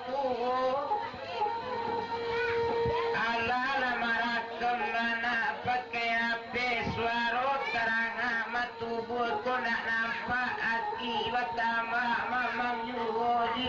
tubuh ala marakem mana pakai ape suara terang amat tubuh ko nak nampak akibat tambah mamam yuho di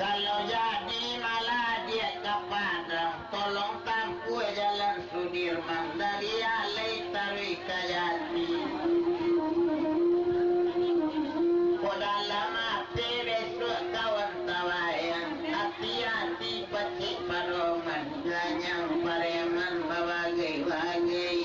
kalau jadi malah dia kepada tolong tampu jalan Sudirman dari Alai Tawi Kayati dalam hati besok kawan tawayan hati-hati pecik paroman ganyang pareman bagai-bagai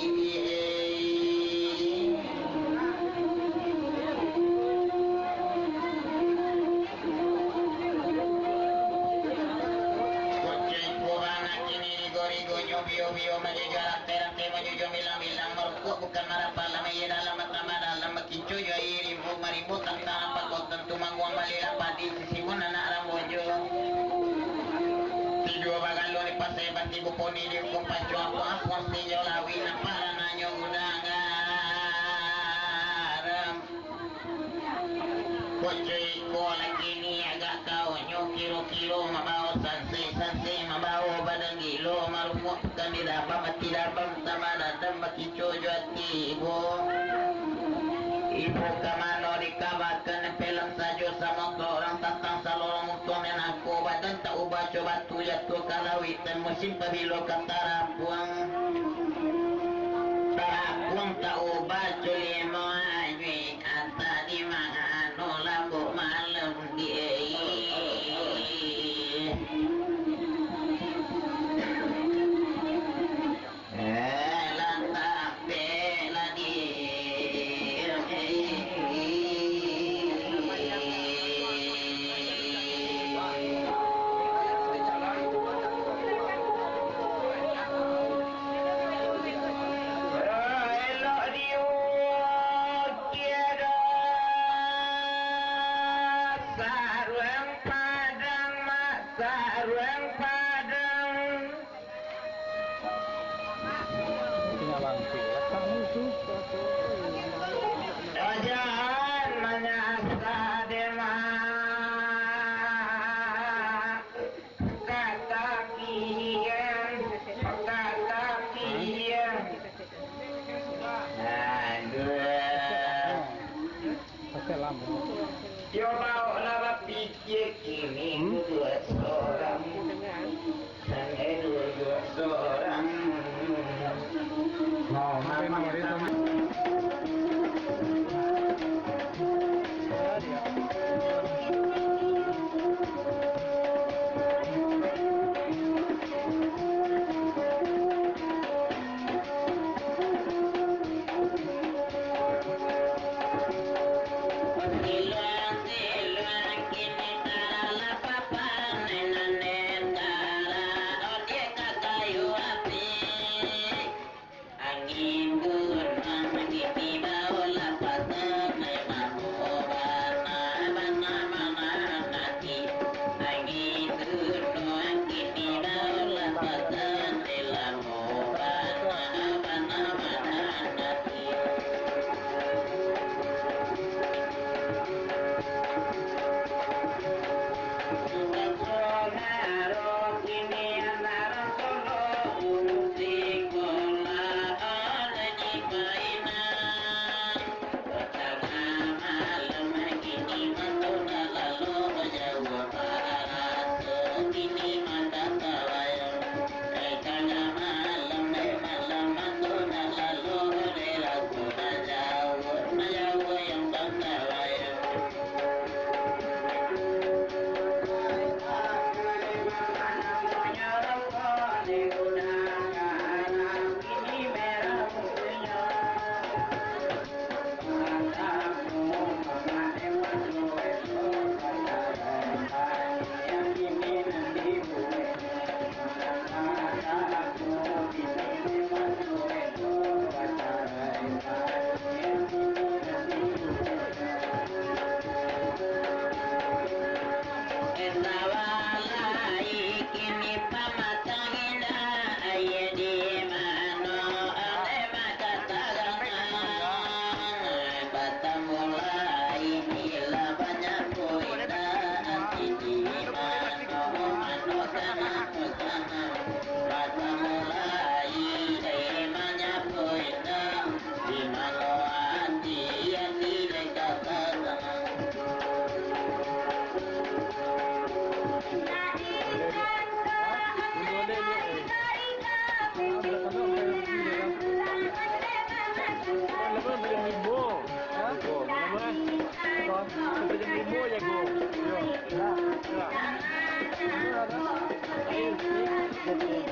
bio-bio menjual terang menjual bilang-bilang merukuk bukan marah palam ia dalam mata dalam makincu jua ribu tentang apa kau tentu mangguang balik padi sisimun anak rambojo tidur bagal lo ni pasai banti buponi di hukum pancu apa pasti jauh lawi nampak nanya undangan Kocoi ko lagi ni agak kau nyo kilo mabawa sanse mabawa badan gilo marumuk bukan di dabang mati dabang sama dadam baki cojo hati ibu kamano dikabarkan pelang sajo sama orang tantang salorong untuk aku badan tak ubah coba tu jatuh kalawi dan musim pabilo kata rapuang tak ubah culi moajwi kata di mana lampu malam dia lantak bela dia elok dia Okay.